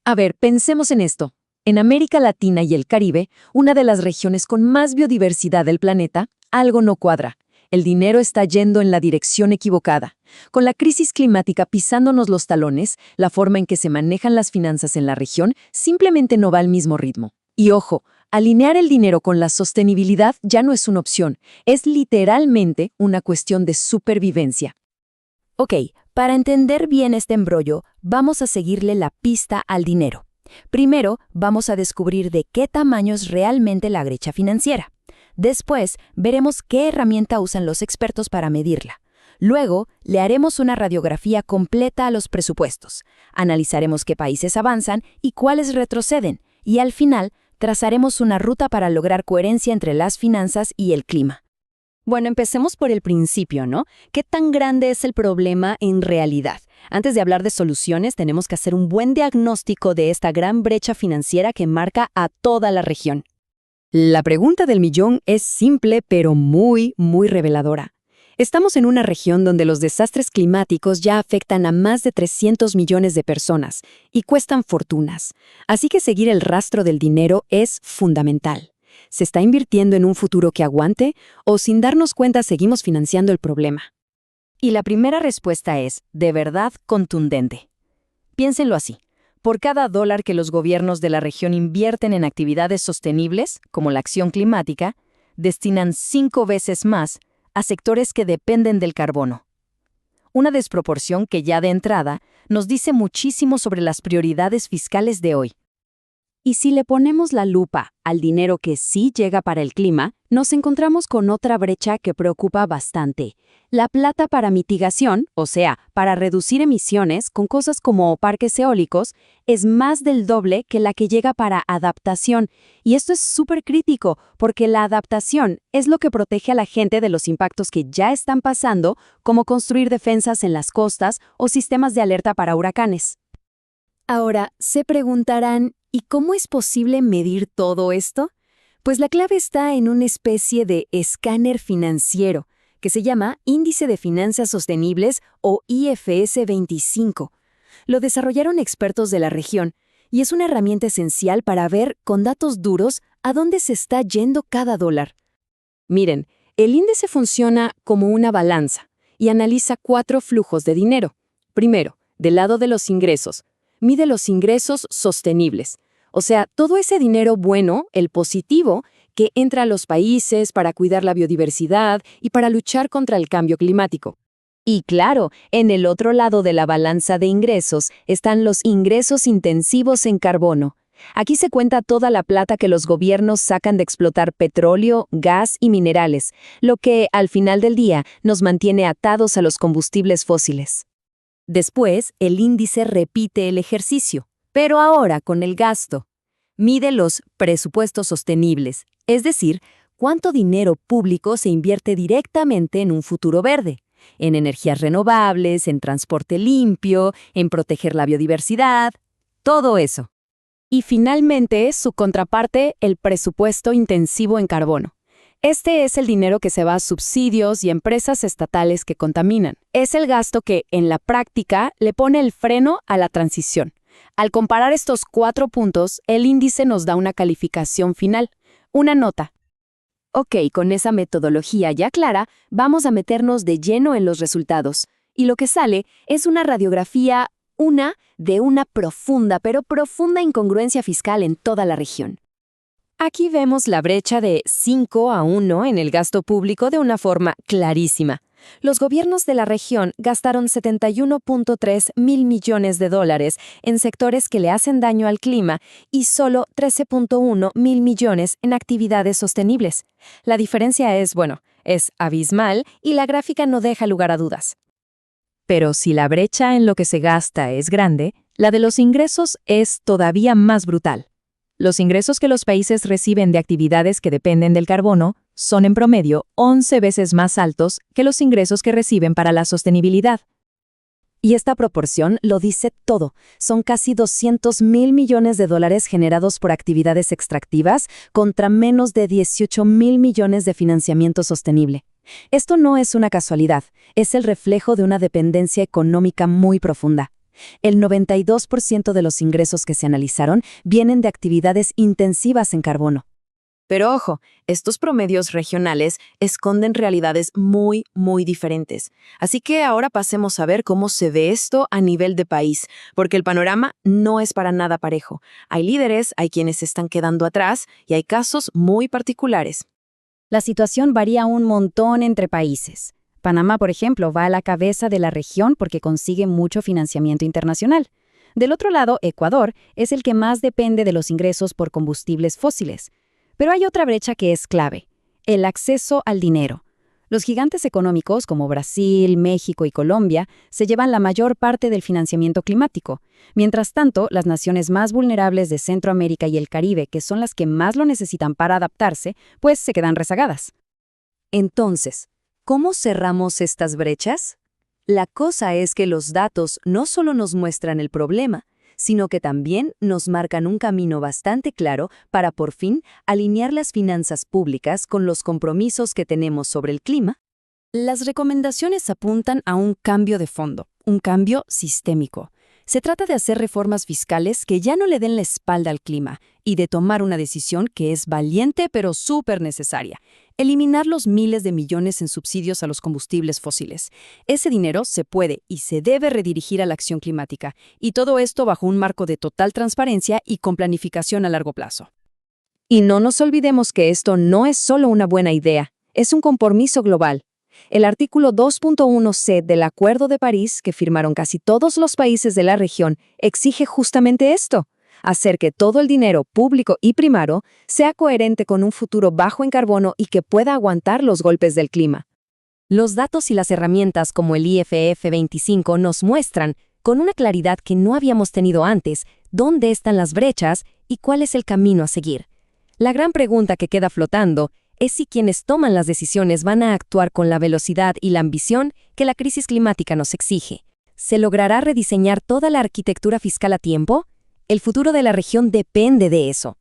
A ver, pensemos en esto. En América Latina y el Caribe, una de las regiones con más biodiversidad del planeta, algo no cuadra. El dinero está yendo en la dirección equivocada. Con la crisis climática pisándonos los talones, la forma en que se manejan las finanzas en la región simplemente no va al mismo ritmo. Y ojo, alinear el dinero con la sostenibilidad ya no es una opción, es literalmente una cuestión de supervivencia. Ok, para entender bien este embrollo, vamos a seguirle la pista al dinero. Primero, vamos a descubrir de qué tamaño es realmente la brecha financiera. Después, veremos qué herramienta usan los expertos para medirla. Luego, le haremos una radiografía completa a los presupuestos. Analizaremos qué países avanzan y cuáles retroceden. Y al final, trazaremos una ruta para lograr coherencia entre las finanzas y el clima. Bueno, empecemos por el principio, ¿no? ¿Qué tan grande es el problema en realidad? Antes de hablar de soluciones, tenemos que hacer un buen diagnóstico de esta gran brecha financiera que marca a toda la región. La pregunta del millón es simple, pero muy reveladora. Estamos en una región donde los desastres climáticos ya afectan a más de 300 millones de personas y cuestan fortunas. Así que seguir el rastro del dinero es fundamental. ¿Se está invirtiendo en un futuro que aguante o sin darnos cuenta seguimos financiando el problema? Y la primera respuesta es, de verdad, contundente. Piénsenlo así. Por cada dólar que los gobiernos de la región invierten en actividades sostenibles, como la acción climática, destinan 5 veces más a sectores que dependen del carbono. Una desproporción que ya de entrada nos dice muchísimo sobre las prioridades fiscales de hoy. Y si le ponemos la lupa al dinero que sí llega para el clima, nos encontramos con otra brecha que preocupa bastante. La plata para mitigación, o sea, para reducir emisiones con cosas como parques eólicos, es más del doble que la que llega para adaptación. Y esto es súper crítico, porque la adaptación es lo que protege a la gente de los impactos que ya están pasando, como construir defensas en las costas o sistemas de alerta para huracanes. Ahora, se preguntarán, ¿y cómo es posible medir todo esto? Pues la clave está en una especie de escáner financiero, que se llama Índice de Finanzas Sostenibles o IFS 25. Lo desarrollaron expertos de la región y es una herramienta esencial para ver, con datos duros, a dónde se está yendo cada dólar. Miren, el índice funciona como una balanza y analiza 4 flujos de dinero. Primero, del lado de los ingresos, mide los ingresos sostenibles, o sea, todo ese dinero bueno, el positivo, que entra a los países para cuidar la biodiversidad y para luchar contra el cambio climático. Y claro, en el otro lado de la balanza de ingresos están los ingresos intensivos en carbono. Aquí se cuenta toda la plata que los gobiernos sacan de explotar petróleo, gas y minerales, lo que, al final del día, nos mantiene atados a los combustibles fósiles. Después, el índice repite el ejercicio, pero ahora con el gasto. Mide los presupuestos sostenibles, es decir, cuánto dinero público se invierte directamente en un futuro verde, en energías renovables, en transporte limpio, en proteger la biodiversidad, todo eso. Y finalmente, su contraparte, el presupuesto intensivo en carbono. Este es el dinero que se va a subsidios y empresas estatales que contaminan. Es el gasto que, en la práctica, le pone el freno a la transición. Al comparar estos 4 puntos, el índice nos da una calificación final, una nota. Ok, con esa metodología ya clara, vamos a meternos de lleno en los resultados. Y lo que sale es una radiografía, de una profunda, pero profunda incongruencia fiscal en toda la región. Aquí vemos la brecha de 5-1 en el gasto público de una forma clarísima. Los gobiernos de la región gastaron 71.3 mil millones de dólares en sectores que le hacen daño al clima y solo 13.1 mil millones en actividades sostenibles. La diferencia es abismal y la gráfica no deja lugar a dudas. Pero si la brecha en lo que se gasta es grande, la de los ingresos es todavía más brutal. Los ingresos que los países reciben de actividades que dependen del carbono son en promedio 11 veces más altos que los ingresos que reciben para la sostenibilidad. Y esta proporción lo dice todo. Son casi 200 mil millones de dólares generados por actividades extractivas contra menos de 18 mil millones de financiamiento sostenible. Esto no es una casualidad, es el reflejo de una dependencia económica muy profunda. El 92% de los ingresos que se analizaron vienen de actividades intensivas en carbono. Pero ojo, estos promedios regionales esconden realidades muy, muy diferentes. Así que ahora pasemos a ver cómo se ve esto a nivel de país, porque el panorama no es para nada parejo. Hay líderes, hay quienes se están quedando atrás y hay casos muy particulares. La situación varía un montón entre países. Panamá, por ejemplo, va a la cabeza de la región porque consigue mucho financiamiento internacional. Del otro lado, Ecuador es el que más depende de los ingresos por combustibles fósiles. Pero hay otra brecha que es clave: el acceso al dinero. Los gigantes económicos como Brasil, México y Colombia se llevan la mayor parte del financiamiento climático. Mientras tanto, las naciones más vulnerables de Centroamérica y el Caribe, que son las que más lo necesitan para adaptarse, pues se quedan rezagadas. Entonces, ¿cómo cerramos estas brechas? La cosa es que los datos no solo nos muestran el problema, sino que también nos marcan un camino bastante claro para por fin alinear las finanzas públicas con los compromisos que tenemos sobre el clima. Las recomendaciones apuntan a un cambio de fondo, un cambio sistémico. Se trata de hacer reformas fiscales que ya no le den la espalda al clima y de tomar una decisión que es valiente pero súper necesaria: eliminar los miles de millones en subsidios a los combustibles fósiles. Ese dinero se puede y se debe redirigir a la acción climática, y todo esto bajo un marco de total transparencia y con planificación a largo plazo. Y no nos olvidemos que esto no es solo una buena idea, es un compromiso global. El artículo 2.1c del Acuerdo de París, que firmaron casi todos los países de la región, exige justamente esto: hacer que todo el dinero público y privado sea coherente con un futuro bajo en carbono y que pueda aguantar los golpes del clima. Los datos y las herramientas como el IFF 25 nos muestran, con una claridad que no habíamos tenido antes, dónde están las brechas y cuál es el camino a seguir. La gran pregunta que queda flotando es si quienes toman las decisiones van a actuar con la velocidad y la ambición que la crisis climática nos exige. ¿Se logrará rediseñar toda la arquitectura fiscal a tiempo? El futuro de la región depende de eso.